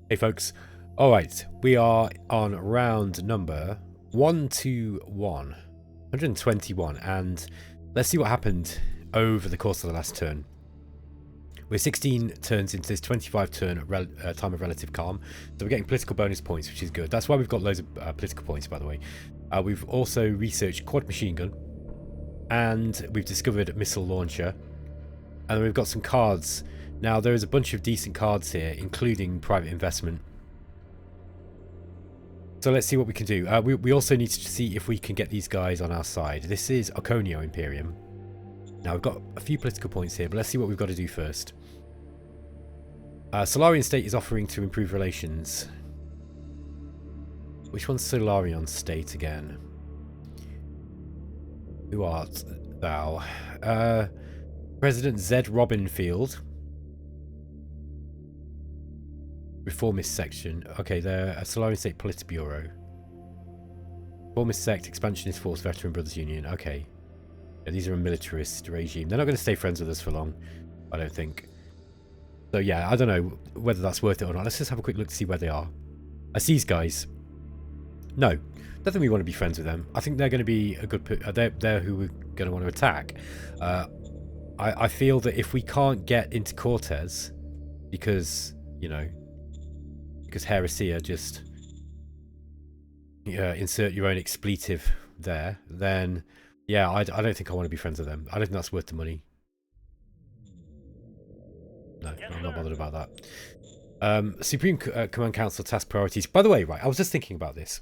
Hey folks, alright, we are on round number 121, 121, and let's see what happened over the course of the last turn. We're 16 turns into this 25 turn time of relative calm, so we're getting political bonus points, which is good. That's why we've got loads of political points, by the way. We've also researched quad machine gun, and we've discovered missile launcher, and we've got some cards. Now, there is a bunch of decent cards here, including private investment. So let's see what we can do. We also need to see if we can get these guys on our side. This is Oceania Imperium. Now, we've got a few political points here, but let's see what we've got to do first. Solarian State is offering to improve relations. Which one's Solarian State again? Who art thou? President Z. Robinfield. Reformist section. Okay, they're a Solarian State Politburo. Reformist sect, Expansionist Force, Veteran Brothers Union. Okay. Yeah, these are a militarist regime. They're not going to stay friends with us for long, I don't think. So yeah, I don't know whether that's worth it or not. Let's just have a quick look to see where they are. I see these guys. No, don't think we want to be friends with them. I think they're going to be a good... They're who we're going to want to attack. I feel that if we can't get into Cortez, because, you know... because Heresia just insert your own expletive there, then yeah, I don't think I want to be friends with them. I don't think that's worth the money. No, I'm not bothered about that. Supreme Command Council task priorities. By the way, right, I was just thinking about this.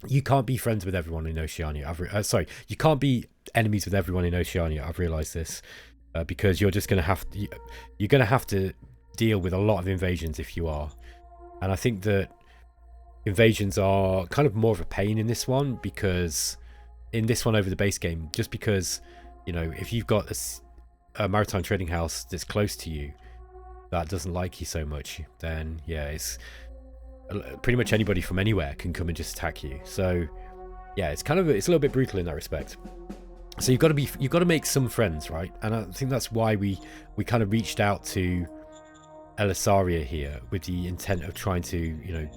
You can't be friends with everyone in Oceania. Sorry, you can't be enemies with everyone in Oceania. I've realised this because you're just going to have to, you're going to have to deal with a lot of invasions if you are. And I think that invasions are kind of more of a pain in this one, because in this one over the base game, just because, you know, if you've got a maritime trading house that's close to you that doesn't like you so much, then yeah, it's pretty much anybody from anywhere can come and just attack you. So yeah, it's a little bit brutal in that respect. So you've got to make some friends, right? And I think that's why we kind of reached out to Elisaria here with the intent of trying to, you know,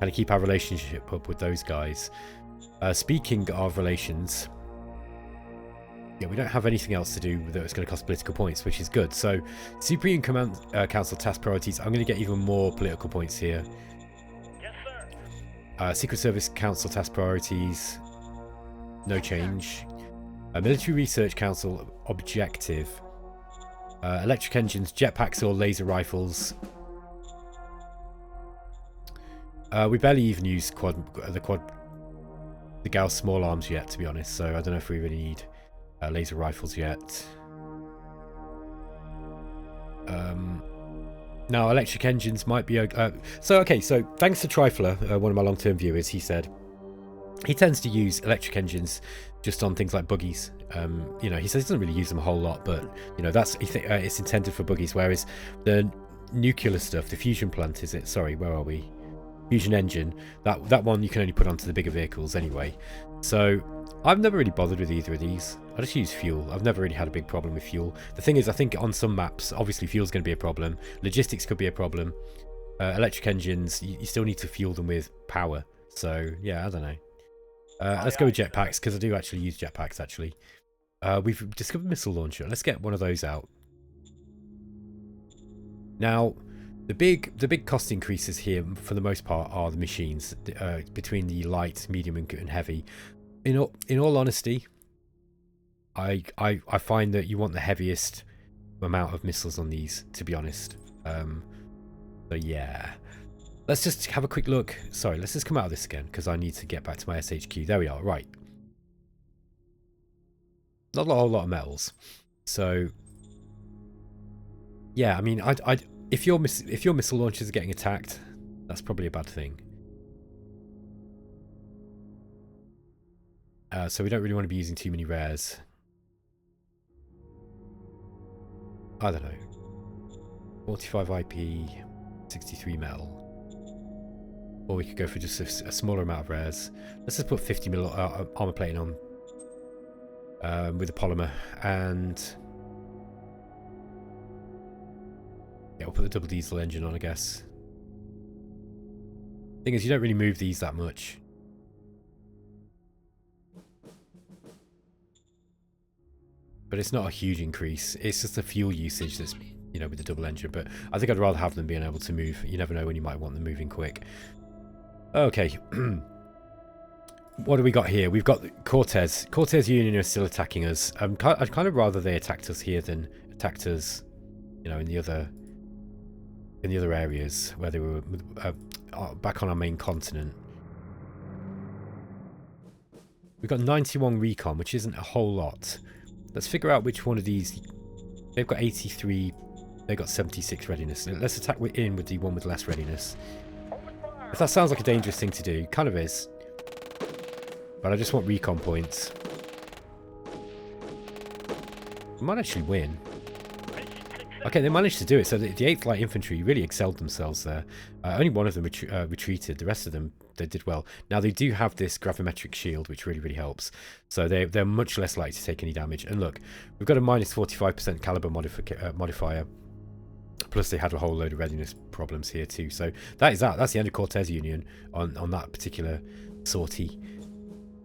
kind of keep our relationship up with those guys. Speaking of relations, yeah, we don't have anything else to do that it's going to cost political points, which is good. So Supreme Command Council task priorities, I'm going to get even more political points here. Yes, sir. Secret Service Council task priorities, no change. Military Research Council objective. Electric engines, jetpacks or laser rifles. We barely even use the Gauss small arms yet, to be honest, so I don't know if we really need laser rifles yet. Now, electric engines might be... so thanks to Trifler, one of my long-term viewers, he said he tends to use electric engines just on things like buggies. You know, he says he doesn't really use them a whole lot, but you know, it's intended for buggies. Whereas the nuclear stuff, the fusion plant, is it? Sorry, where are we? Fusion engine. That one you can only put onto the bigger vehicles anyway. So I've never really bothered with either of these. I just use fuel. I've never really had a big problem with fuel. The thing is, I think on some maps, obviously fuel's going to be a problem. Logistics could be a problem. Electric engines, you still need to fuel them with power. So yeah, I don't know. Let's go with jetpacks, because I do actually use jetpacks actually. We've discovered missile launcher. Let's get one of those out. Now, the big cost increases here, for the most part, are the machines between the light, medium, and heavy. In all honesty, I find that you want the heaviest amount of missiles on these, to be honest. So yeah, let's just have a quick look. Sorry, let's just come out of this again, because I need to get back to my SHQ. There we are. Right. Not a whole lot of metals. So yeah, I mean, if your missile launchers are getting attacked, that's probably a bad thing. So we don't really want to be using too many rares. I don't know. 45 IP, 63 metal. Or we could go for just a smaller amount of rares. Let's just put 50 mil armor plating on. With a polymer, and yeah, we'll put the double diesel engine on, I guess. Thing is, you don't really move these that much. But it's not a huge increase. It's just the fuel usage that's, you know, with the double engine. But I think I'd rather have them being able to move. You never know when you might want them moving quick. Okay. What do we got here? We've got Cortez. Cortez Union are still attacking us. I'd kind of rather they attacked us here than attacked us, you know, in the other areas where they were back on our main continent. We've got 91 recon, which isn't a whole lot. Let's figure out which one of these. They've got 83. They've got 76 readiness. Let's attack in with the one with less readiness. If that sounds like a dangerous thing to do, kind of is. But I just want recon points. We might actually win. Okay, they managed to do it. So the 8th Light Infantry really excelled themselves there. Only one of them retreated. The rest of them, they did well. Now, they do have this gravimetric shield, which really, really helps. So they're much less likely to take any damage. And look, we've got a minus 45% caliber modifier. Plus, they had a whole load of readiness problems here too. So that is that. That's the end of Cortez Union on that particular sortie.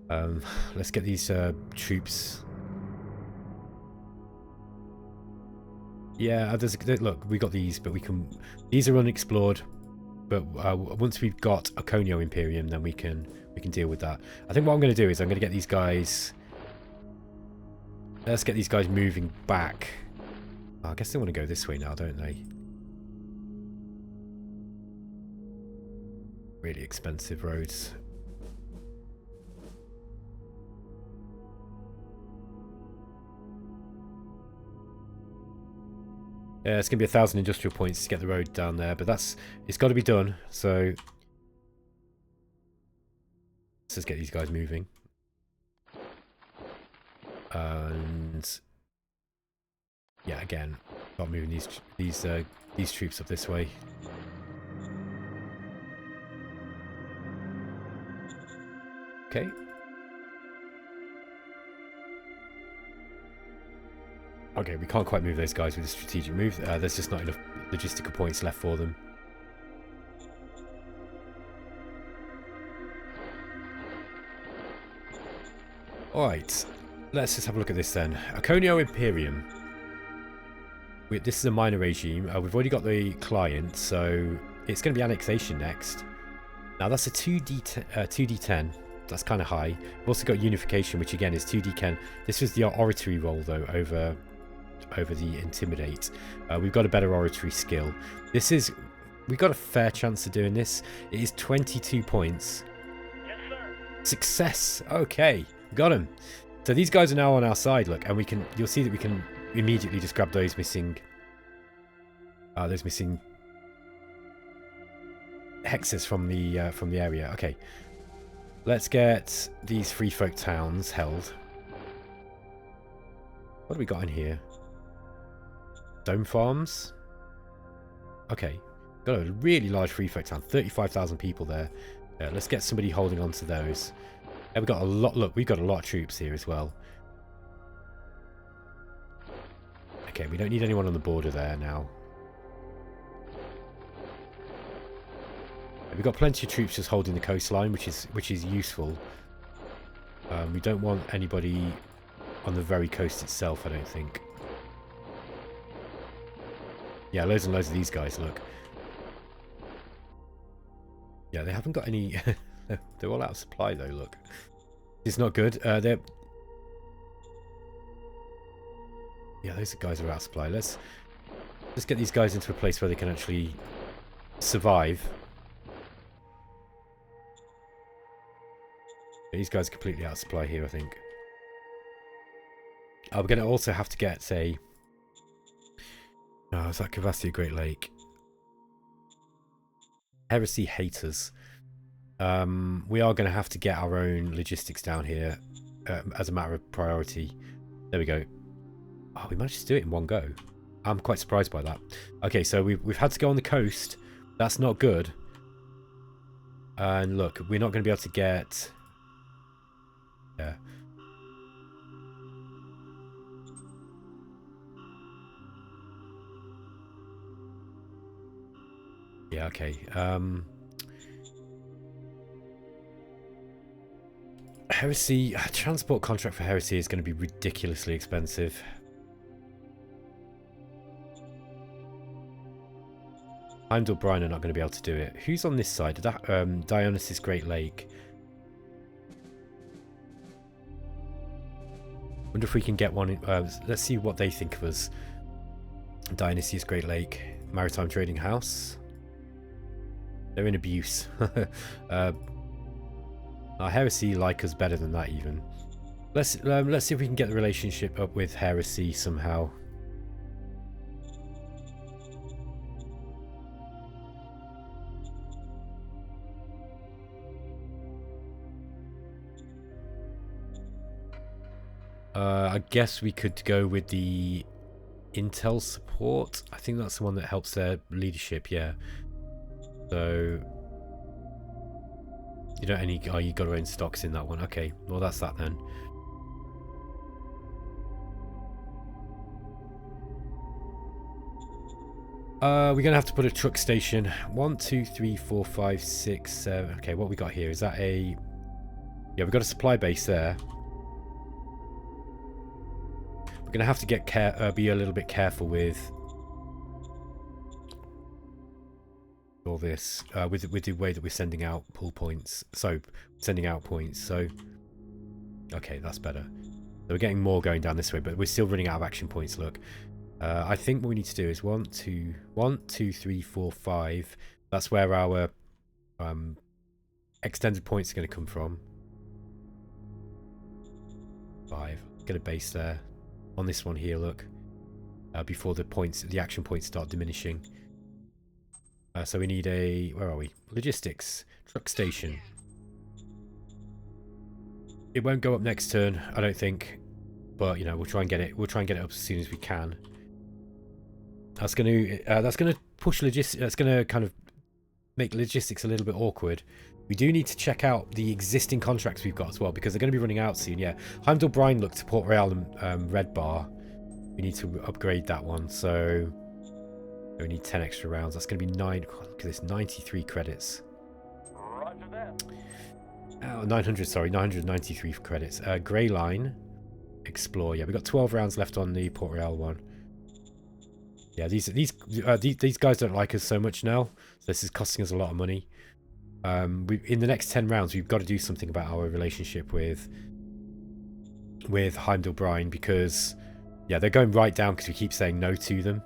Let's get these troops. Yeah, look, we got these, but we can. These are unexplored, but once we've got Oceania Imperium, then we can deal with that. I think what I'm going to do is I'm going to get these guys. Let's get these guys moving back. Oh, I guess they want to go this way now, don't they? Really expensive roads. Yeah, it's going to be 1,000 industrial points to get the road down there, but it's got to be done. So let's just get these guys moving. And yeah, again, start moving these troops up this way. Okay. Okay, we can't quite move those guys with a strategic move. There's just not enough logistical points left for them. Alright, let's just have a look at this then. Oceania Imperium. This is a minor regime. We've already got the client, so it's going to be annexation next. Now that's a 2d10. That's kind of high. We've also got Unification, which again is 2d10. This was the oratory roll, though, over the Intimidate. We've got a better oratory skill. We've got a fair chance of doing this. It is 22 points. Yes, sir. Success. Okay, got him. So these guys are now on our side. Look, and you'll see that we can immediately just grab those missing hexes from the area. Okay, let's get these free folk towns held. What have we got in here? Dome farms. Okay, got a really large free folk town. 35,000 people there. Let's get somebody holding on to those. And we've got a lot. Look, we've got a lot of troops here as well. Okay, we don't need anyone on the border there now. We've got plenty of troops just holding the coastline, which is useful. We don't want anybody on the very coast itself, I don't think. Yeah, loads and loads of these guys, look. Yeah, they haven't got any... They're all out of supply, though, look. It's not good. Yeah, those guys are out of supply. Let's get these guys into a place where they can actually survive. These guys are completely out of supply here, I think. Oh, we're going to also have to get a... Oh, is that Cavassia Great Lake? Heresy haters. We are going to have to get our own logistics down here as a matter of priority. There we go. Oh, we managed to do it in one go. I'm quite surprised by that. Okay, so we've had to go on the coast. That's not good. And look, we're not going to be able to get... Yeah. Yeah, okay. Heresy, transport contract for Heresy is going to be ridiculously expensive. Heimdall Brine are not going to be able to do it. Who's on this side? Dionysus Great Lake. Wonder if we can get one. Let's see what they think of us. Dionysus Great Lake, Maritime Trading House. They're in abuse. Our Heresy like us better than that even. Let's see if we can get the relationship up with Heresy somehow. I guess we could go with the Intel support. I think that's the one that helps their leadership, yeah. So you don't any you got to own stocks in that one. Okay, well that's that then. We're gonna have to put a truck station. 1, 2, 3, 4, 5, 6, 7. Okay, what we got here? Is that a... Yeah, we've got a supply base there. We're gonna have to be a little bit careful with all this, with the way that we're sending out pull points. So sending out points. So okay, that's better. So we're getting more going down this way, but we're still running out of action points. Look, I think what we need to do is 1, 2, 3, 4, 5. That's where our extended points are going to come from. 5. Get a base there. On this one here, look. Before the action points start diminishing. So we need a... Where are we? Logistics. Truck station. It won't go up next turn, I don't think. But, you know, we'll try and get it. We'll try and get it up as soon as we can. That's going to push logistics. That's going to kind of make logistics a little bit awkward. We do need to check out the existing contracts we've got as well, because they're going to be running out soon. Yeah, Heimdall Brine looked to Port Royal and Red Bar. We need to upgrade that one, so we need 10 extra rounds. That's going to be 9. Oh, look at this, 93 credits. Roger that. Oh, 900. Sorry, 993 credits. Grey Line, Explore. Yeah, we've got 12 rounds left on the Port Royal one. Yeah, these guys don't like us so much now. So this is costing us a lot of money. In the next 10 rounds, we've got to do something about our relationship with Heimdall Brine, because yeah, they're going right down because we keep saying no to them,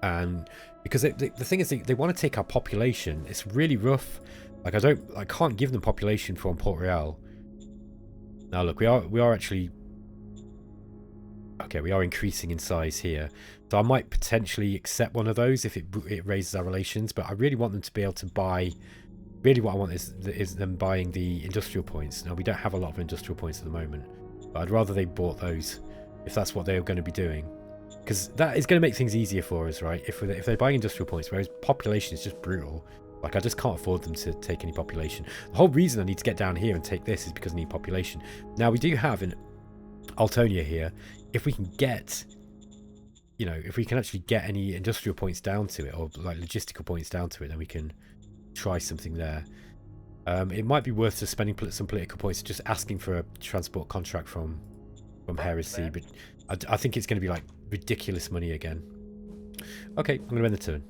and because the thing is they want to take our population. It's really rough. Like I can't give them population from Port Royal. Now look, we are actually okay. We are increasing in size here, so I might potentially accept one of those if it raises our relations. But I really want them to be able to buy. Really what I want is them buying the industrial points. Now, we don't have a lot of industrial points at the moment, but I'd rather they bought those if that's what they're going to be doing, because that is going to make things easier for us, right? If they're buying industrial points, whereas population is just brutal. Like, I just can't afford them to take any population. The whole reason I need to get down here and take this is because I need population. Now, we do have an Altonia here. If we can get, you know, if we can actually get any industrial points down to it, or like logistical points down to it, then we can try something there. It might be worth just spending some political points just asking for a transport contract from Heresy, but I think it's going to be like ridiculous money again. Okay, I'm going to end the turn.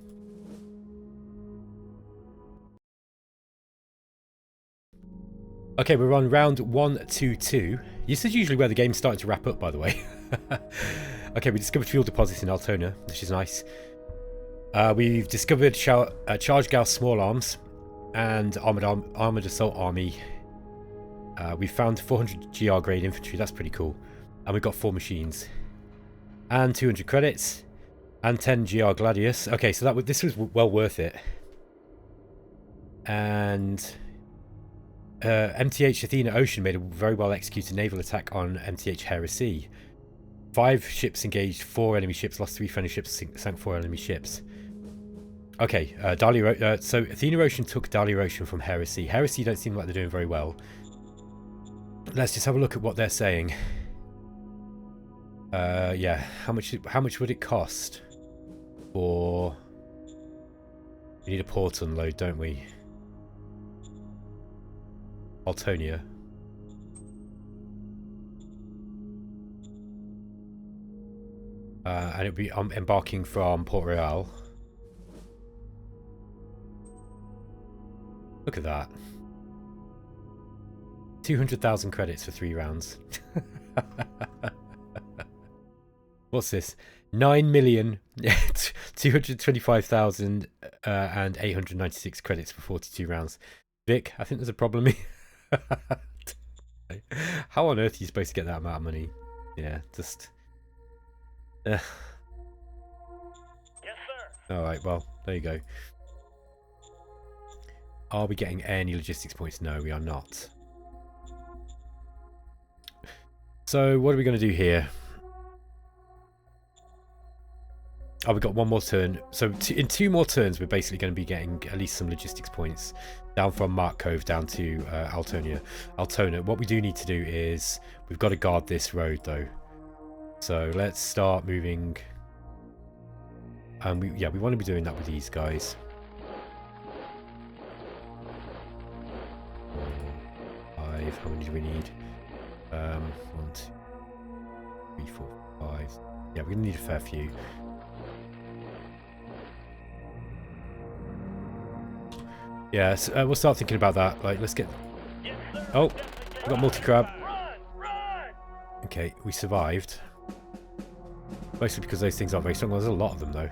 Okay, we're on round 1, 2, 2. This is usually where the game's starting to wrap up, by the way. Okay, we discovered fuel deposits in Altonia, which is nice. We've discovered Charge Gauss small arms and armored assault army. We found 400 GR grade infantry. That's pretty cool. And we've got 4 machines and 200 credits and 10 GR Gladius. Okay, so this was well worth it. And MTH Athena Ocean made a very well executed naval attack on MTH Heresy. 5 ships engaged, 4 enemy ships, lost 3 friendly ships, sank 4 enemy ships. Okay, so Athena Ocean took Dahlia Ocean from Heresy. Heresy don't seem like they're doing very well. Let's just have a look at what they're saying. Yeah, how much would it cost for... We need a port unload, don't we? Altonia. And it'll be embarking from Port Royal. Look at that. 200,000 credits for 3 rounds. What's this? 9,225,000 and 896 credits for 42 rounds. Vic, I think there's a problem here. How on earth are you supposed to get that amount of money? Yeah, just... Yes, sir. Alright, well, there you go. Are we getting any logistics points? No, we are not. So, what are we going to do here? Oh, we've got one more turn. So, in 2 more turns, we're basically going to be getting at least some logistics points. Down from Mark Cove down to Altona. What we do need to do is... We've got to guard this road, though. So, let's start moving... And we want to be doing that with these guys. 5. How many do we need? 1, 2, 3, 4, 5. Yeah, we're gonna need a fair few. Yeah, so, we'll start thinking about that. Like, let's get. Oh, we got multi-crab. Okay, we survived. Mostly because those things aren't very strong. Well, there's a lot of them though.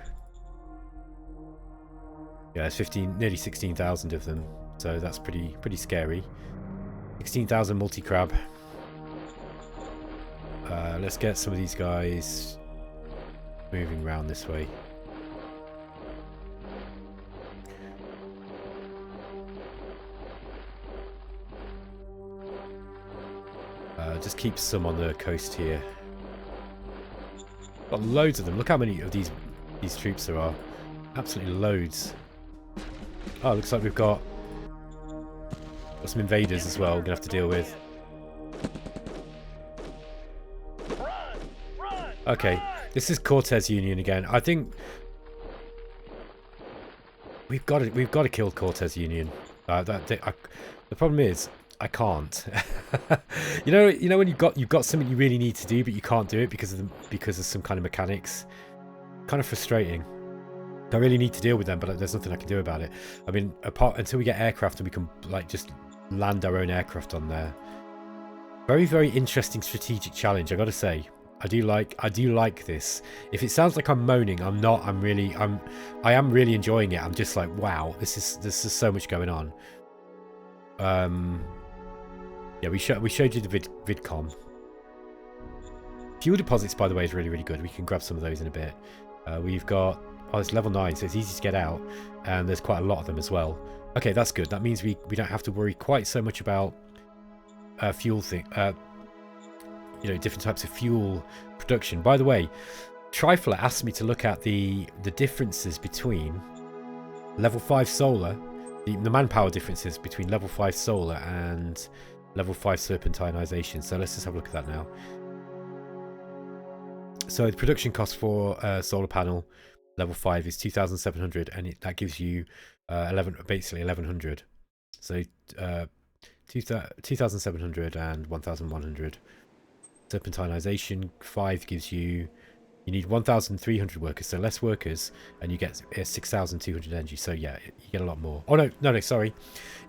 Yeah, there's nearly 16,000 of them. So that's pretty scary. 16,000 multi-crab. Let's get some of these guys moving around this way. Just keep some on the coast here. Got loads of them. Look how many of these troops there are. Absolutely loads. Oh, looks like we've got some invaders as well we're gonna have to deal with. Okay, this is Cortez Union again. I think we've got to kill Cortez Union. The problem is I can't. you know when you've got something you really need to do but you can't do it because of some kind of mechanics. Kind of frustrating. I really need to deal with them, but there's nothing I can do about it. I mean, until we get aircraft and we can like just land our own aircraft on there. Very, very interesting strategic challenge, I gotta say. I do like this. If it sounds like I'm moaning, I'm not. I am really enjoying it. I'm just like, wow, this is so much going on. Yeah, we showed you the vidcom. Fuel deposits, by the way, is really, really good. We can grab some of those in a bit. We've got... Oh, it's level 9, so it's easy to get out. And there's quite a lot of them as well. Okay, that's good. That means we don't have to worry quite so much about fuel different types of fuel production. By the way, Trifler asked me to look at the differences between level 5 solar, the manpower differences between level 5 solar and level 5 serpentinization. So let's just have a look at that now. So the production cost for solar panel level 5 is 2,700, and that gives you basically 1,100. So 2,700 and 1,100. Serpentinization 5 gives you need 1,300 workers, so less workers, and you get 6,200 energy. So yeah, you get a lot more. Oh no, sorry,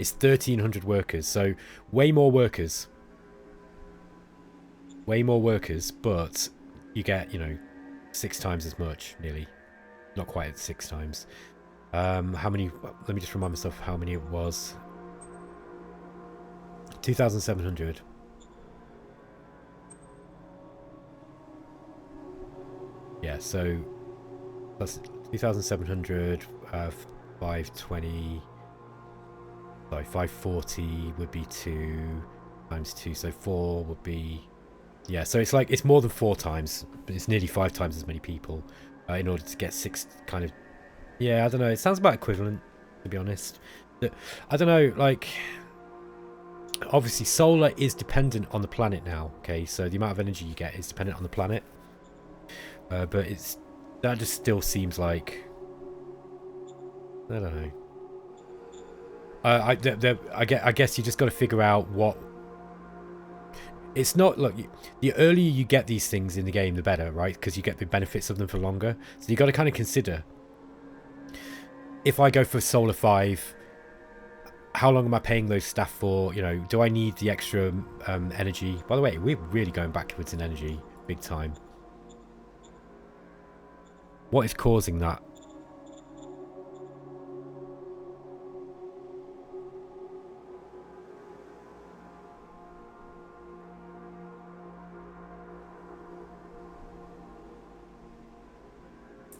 it's 1,300 workers. So way more workers, but you get 6 times as much, nearly. Not quite at 6 times. How many? Let me just remind myself how many it was. 2,700. Yeah, so that's 2,700, 520, sorry, 540 would be 2 times 2, so 4 would be, yeah, so it's more than 4 times, but it's nearly 5 times as many people in order to get 6 kind of, yeah, I don't know, it sounds about equivalent, to be honest. I don't know, like, obviously solar is dependent on the planet now, okay, so the amount of energy you get is dependent on the planet. But that just still seems like, I don't know. I guess you just got to figure out what. It's not, look, the earlier you get these things in the game, the better, right? Because you get the benefits of them for longer. So you got to kind of consider, if I go for Solar 5, how long am I paying those staff for? You know, do I need the extra energy? By the way, we're really going backwards in energy, big time. What is causing that?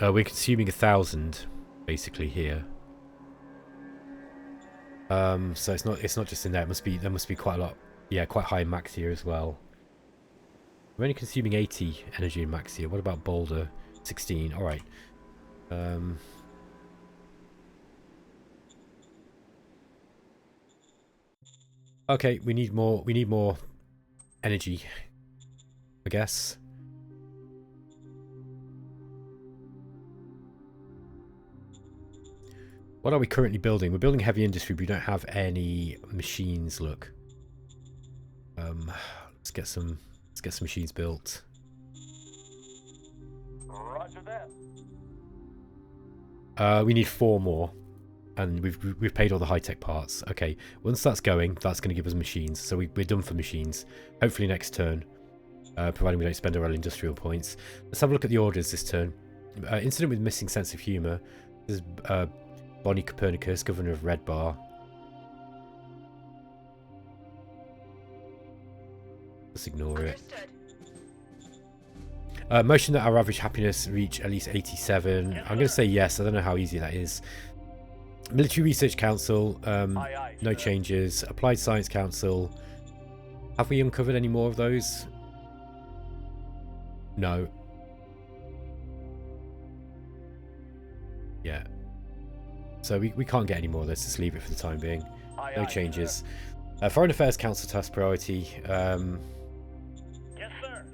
We're consuming 1,000 basically here. So it's not just in there. There must be quite a lot. Yeah, quite high in Maxia as well. We're only consuming 80 energy in Maxia. What about Boulder? 16. All right. Okay, we need more. We need more energy, I guess. What are we currently building? We're building heavy industry, but we don't have any machines. Look, let's get some machines built. Roger that. We need 4 more, and we've paid all the high tech parts. Okay, once that's going, that's going to give us machines. So we're done for machines. Hopefully next turn, providing we don't spend our industrial points. Let's have a look at the orders this turn. Incident with missing sense of humour. This is Bonnie Copernicus, Governor of Red Bar. Let's ignore it. Motion that our average happiness reach at least 87. I'm going to say yes. I don't know how easy that is. Military Research Council, no changes. Applied Science Council. Have we uncovered any more of those? No. Yeah. So we can't get any more. Let's just leave it for the time being. No changes. Foreign Affairs Council task priority. Yes, sir.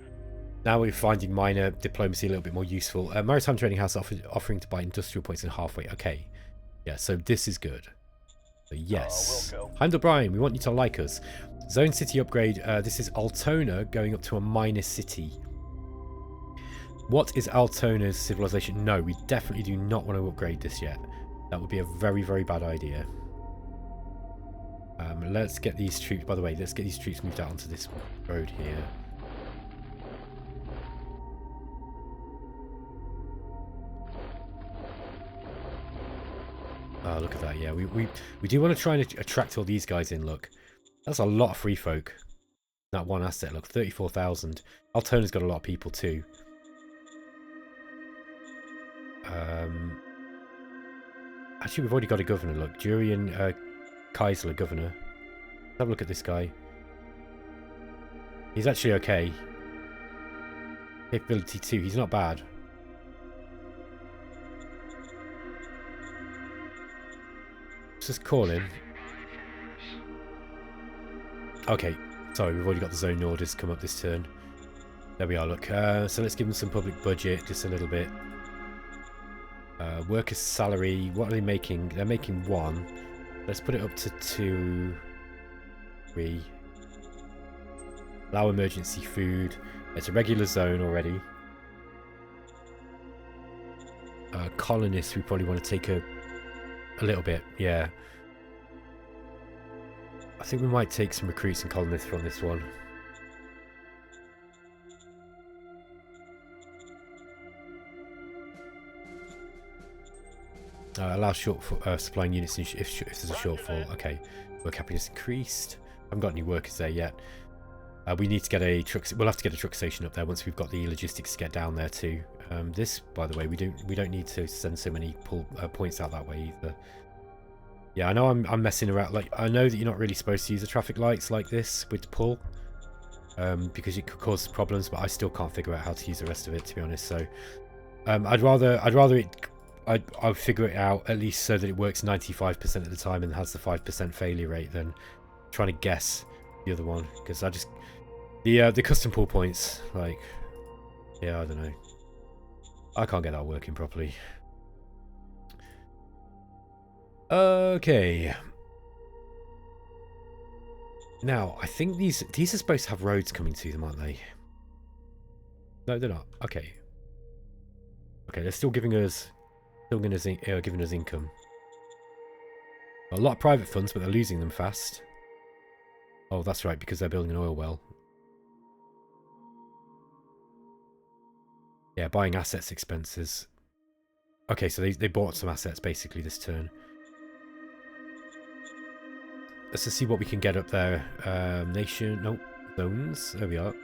Now we're finding minor diplomacy a little bit more useful. Maritime Trading House offering to buy industrial points in halfway. Okay. Yeah, so this is good. So yes. Heimdall Brian, we want you to like us. Zone City upgrade. This is Altona going up to a minor city. What is Altona's civilization? No, we definitely do not want to upgrade this yet. That would be a very, very bad idea. Let's get these troops, by the way, let's get these troops moved out onto this road here. Oh, look at that. Yeah, we do want to try and attract all these guys in. Look, that's a lot of free folk. That one asset, look, 34,000. Altona's got a lot of people too. Actually, we've already got a governor. Look, Jurian Kaisler, governor. Let's have a look at this guy. He's actually okay. Capability 2. He's not bad. Let's just call him. Okay. Sorry, we've already got the zone orders come up this turn. There we are, look. So let's give them some public budget, just a little bit. Workers' salary, what are they making? They're making 1. Let's put it up to 2, 3. Allow emergency food. It's a regular zone already. Colonists, we probably want to take a little bit, yeah. I think we might take some recruits and colonists from this one. Allow supplying units if there's a shortfall. Okay, work happiness increased. I haven't got any workers there yet. We need to get a truck. We'll have to get a truck station up there once we've got the logistics to get down there too. This, by the way, we don't need to send so many points out that way either. Yeah, I know I'm messing around. Like, I know that you're not really supposed to use the traffic lights like this with the pull, because it could cause problems. But I still can't figure out how to use the rest of it, to be honest. So, I'd rather it. I'll figure it out at least so that it works 95% of the time and has the 5% failure rate than trying to guess the other one, because I just the custom pull points, like, yeah, I don't know, I can't get that working properly. Okay, Now, I think these are supposed to have roads coming to them, aren't they? No, they're not. Okay. Okay, they're still giving us income. A lot of private funds, but they're losing them fast. Oh, that's right, because they're building an oil well. Yeah, buying assets expenses. Okay, so they bought some assets basically this turn. Let's just see what we can get up there. Nation, nope, zones. There we are.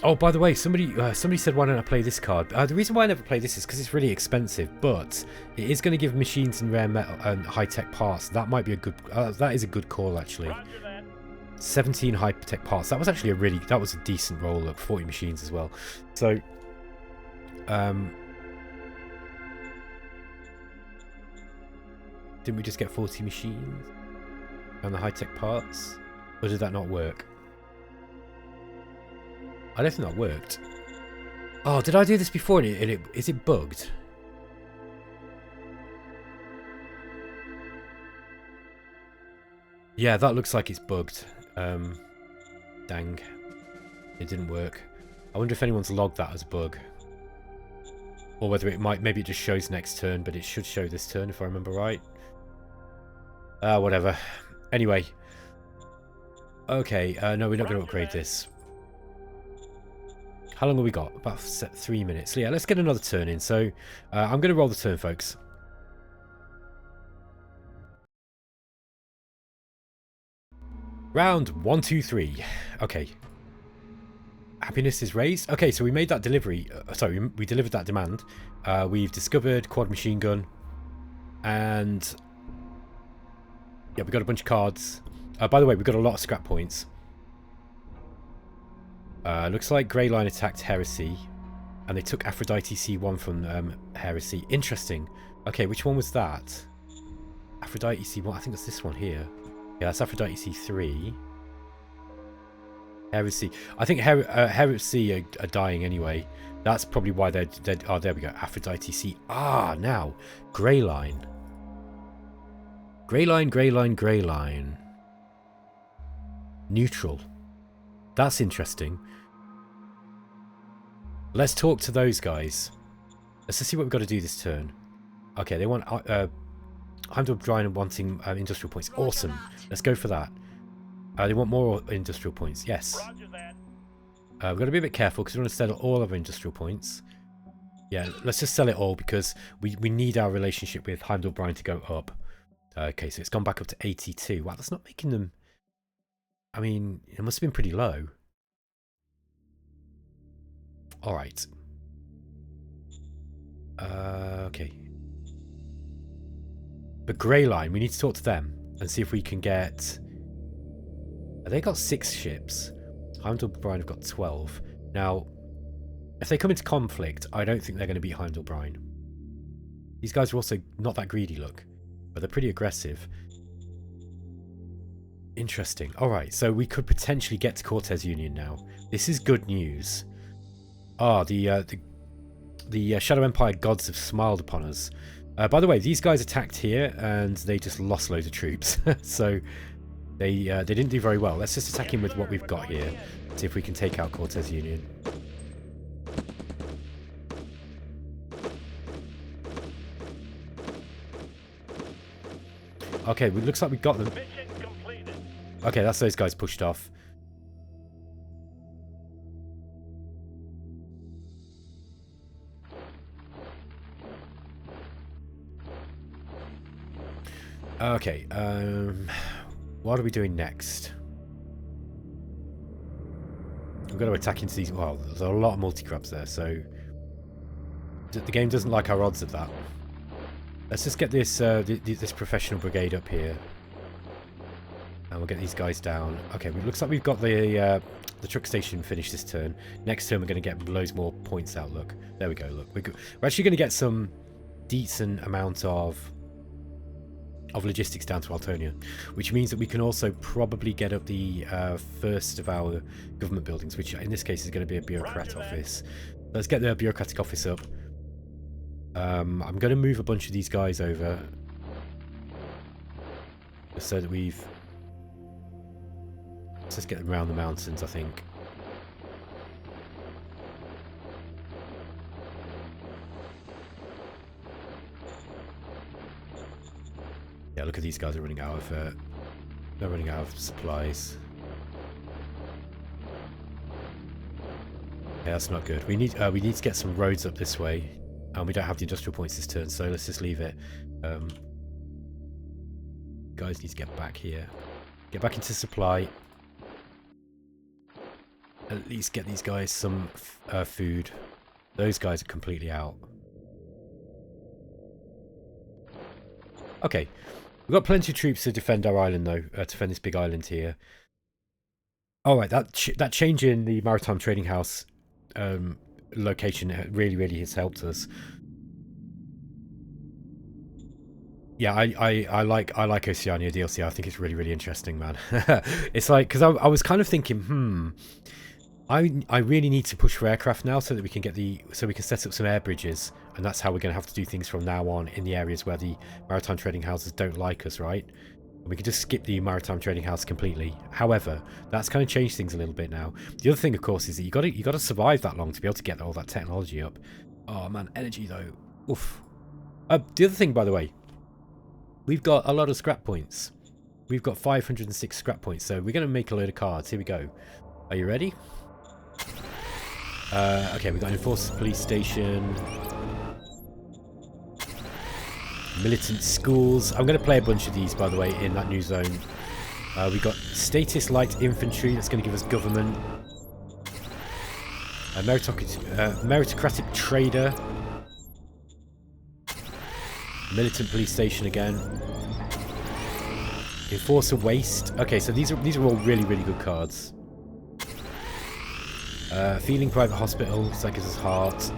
Oh, by the way, somebody said, why don't I play this card? The reason why I never play this is because it's really expensive, but it is going to give machines and rare metal and high-tech parts. That might be a good. That is a good call, actually. 17 high-tech parts. That was actually that was a decent roll. Look, 40 machines as well. So, didn't we just get 40 machines and the high-tech parts, or did that not work? I don't think that worked. Oh, did I do this before? Is it bugged? Yeah, that looks like it's bugged. Dang. It didn't work. I wonder if anyone's logged that as a bug. Or whether it might, maybe it just shows next turn, but it should show this turn if I remember right. Whatever. Anyway. Okay, no, we're not going to upgrade this. How long have we got? About 3 minutes. So yeah, let's get another turn in. So I'm going to roll the turn, folks. Round 1, 2, 3. Okay. Happiness is raised. Okay, so we made that delivery. Sorry, we delivered that demand. We've discovered quad machine gun. And yeah, we got a bunch of cards. By the way, we've got a lot of scrap points. Looks like Grey Line attacked Heresy, and they took Aphrodite C1 from Heresy. Interesting. Okay, which one was that? Aphrodite C1. I think that's this one here. Yeah, that's Aphrodite C3. Heresy. I think Heresy are dying anyway. That's probably why they're dead. Oh, there we go. Aphrodite C. Now Grey Line. Grey Line, Grey Line, Grey Line. Neutral. That's interesting. Let's talk to those guys. Let's just see what we've got to do this turn. Okay, they want Heimdall Bryan wanting industrial points. Awesome. Let's go for that. They want more industrial points. Yes. We've got to be a bit careful because we want to sell all of our industrial points. Yeah, let's just sell it all because we need our relationship with Heimdall Bryan to go up. Okay, so it's gone back up to 82. Wow, that's not making them... I mean, it must have been pretty low. Alright. Okay. But Grey Line, we need to talk to them and see if we can get... They got 6 ships. Heimdall Bryan have got 12. Now, if they come into conflict, I don't think they're going to beat Heimdall Bryan. These guys are also not that greedy, look. But they're pretty aggressive. Interesting. Alright, so we could potentially get to Cortez Union now. This is good news. The Shadow Empire gods have smiled upon us. By the way, these guys attacked here and they just lost loads of troops. So they didn't do very well. Let's just attack him with what we've got here. See if we can take out Cortez Union. Okay, it looks like we got them. Okay, that's those guys pushed off. Okay, what are we doing next? We've got to attack into these... Well, there's a lot of multi-crabs there, so... The game doesn't like our odds of that. Let's just get this this professional brigade up here. And we'll get these guys down. Okay, it looks like we've got the truck station finished this turn. Next turn we're going to get loads more points out, look. There we go, look. We're actually going to get some decent amount of logistics down to Altonia, which means that we can also probably get up the first of our government buildings, which in this case is going to be a bureaucrat office. Let's get the bureaucratic office up. I'm going to move a bunch of these guys over. Just so that we've... Let's just get them around the mountains, I think. Yeah, look at these guys are running out of... they're running out of supplies. Yeah, that's not good. We need to get some roads up this way. And we don't have the industrial points this turn, so let's just leave it. Guys need to get back here. Get back into supply. At least get these guys some food. Those guys are completely out. Okay. We've got plenty of troops to defend our island, though. To defend this big island here. Alright, that change in the Maritime Trading House location really has helped us. Yeah, I like Oceania DLC. I think it's really interesting, man. It's like, because I was kind of thinking, I really need to push for aircraft now so that we can get so we can set up some air bridges, and that's how we're going to have to do things from now on in the areas where the maritime trading houses don't like us, right? We could just skip the maritime trading house completely. However, that's kind of changed things a little bit now. The other thing, of course, is that you got to survive that long to be able to get all that technology up. Oh man, energy though. Oof. The other thing, by the way, we've got a lot of scrap points. We've got 506 scrap points, so we're going to make a load of cards. Here we go. Are you ready? Okay, we've got an enforced police station. Militant schools. I'm going to play a bunch of these, by the way, in that new zone. We've got status light infantry. That's going to give us government. Meritocratic trader. Militant police station again. Enforcer waste. Okay, so these are all really good cards. Feeling private hospital. So that gives us heart.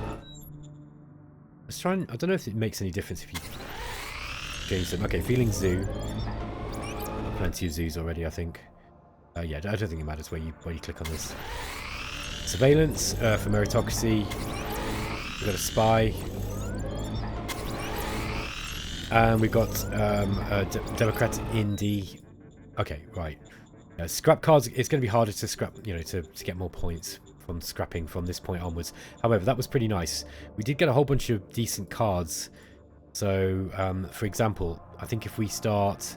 Let's try and... I don't know if it makes any difference if you change them. Okay, feeling zoo. Plenty of zoos already, I think. Yeah, I don't think it matters where you click on this. Surveillance for meritocracy. We've got a spy. And we've got Democrat Indie. Okay, right. Scrap cards, it's going to be harder to scrap, to get more points from scrapping from this point onwards. However, that was pretty nice. We did get a whole bunch of decent cards. So, for example, I think if we start...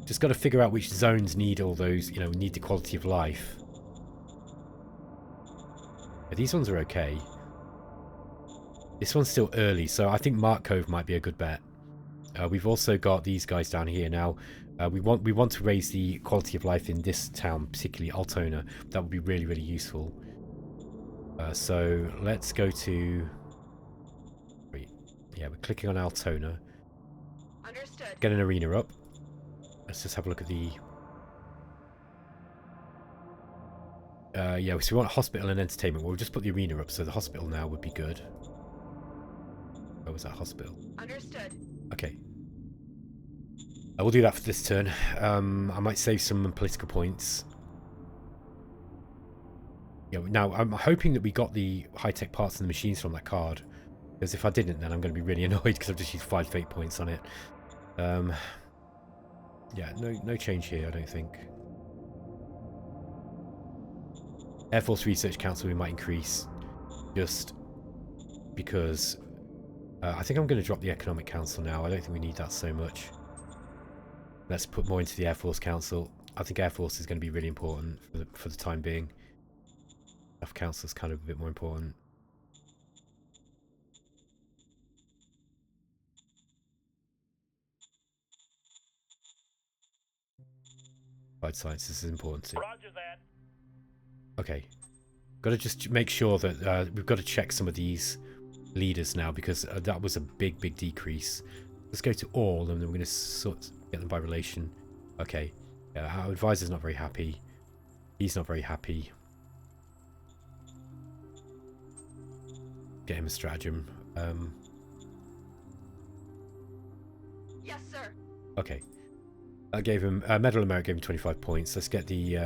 Just got to figure out which zones need all those, need the quality of life. Yeah, these ones are okay. This one's still early, so I think Mark Cove might be a good bet. We've also got these guys down here now. We want to raise the quality of life in this town, particularly Altona. That would be really useful. So let's go to... Yeah, we're clicking on Altona. Understood. Get an arena up. Let's just have a look at the... yeah, so we want hospital and entertainment. We'll just put the arena up, so the hospital now would be good. Where was that hospital? Understood. Okay. We'll do that for this turn. I might save some political points. Yeah, now I'm hoping that we got the high-tech parts and the machines from that card. Because if I didn't, then I'm going to be really annoyed because I've just used 5 fate points on it. Yeah, no change here, I don't think. Air Force Research Council we might increase. Just because... I think I'm going to drop the Economic Council now. I don't think we need that so much. Let's put more into the Air Force Council. I think Air Force is going to be really important for the time being. Staff Council is kind of a bit more important. Applied Sciences is important too. Roger that. Okay. Got to just make sure that we've got to check some of these leaders now because that was a big decrease. Let's go to all and then we're going to get them by relation. Okay. Our advisor's not very happy. He's not very happy. Get him a stratagem. Yes, sir. Okay. I gave him Medal of Merit, gave him 25 points. Let's get the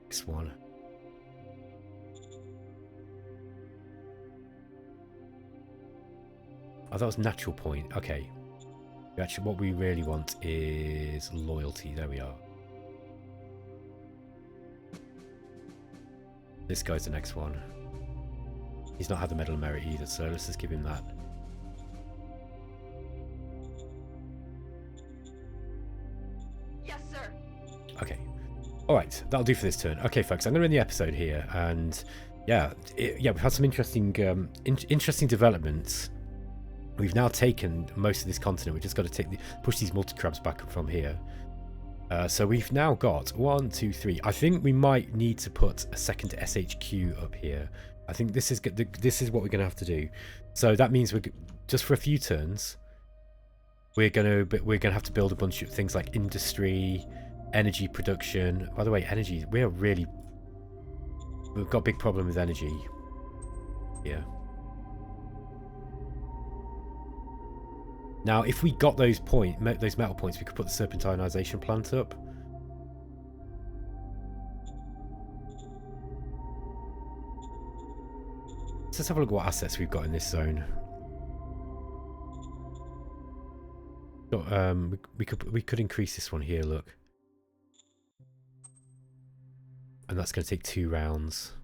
next one. Oh, that was natural point. Okay. Actually, what we really want is loyalty. There we are. This guy's the next one. He's not had the Medal of Merit either, so let's just give him that. Yes, sir. Okay. Alright, that'll do for this turn. Okay, folks, I'm going to end the episode here, and yeah, we've had some interesting interesting developments. We've now taken most of this continent. We've just got to push these multi-crabs back from here. So we've now got 1, 2, 3. I think we might need to put a second SHQ up here. I think this is what we're going to have to do. So that means we're just for a few turns. We're going to have to build a bunch of things like industry, energy production. By the way, energy. We've got a big problem with energy. Yeah. Now, if we got those metal points, we could put the serpentinization plant up. Let's have a look at what assets we've got in this zone. We could increase this one here. Look, and that's going to take 2 rounds.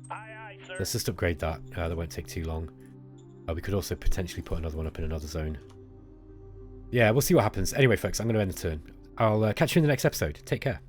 Aye, aye, sir. Let's just upgrade that. That won't take too long. We could also potentially put another one up in another zone. Yeah, we'll see what happens. Anyway, folks, I'm going to end the turn. I'll catch you in the next episode. Take care.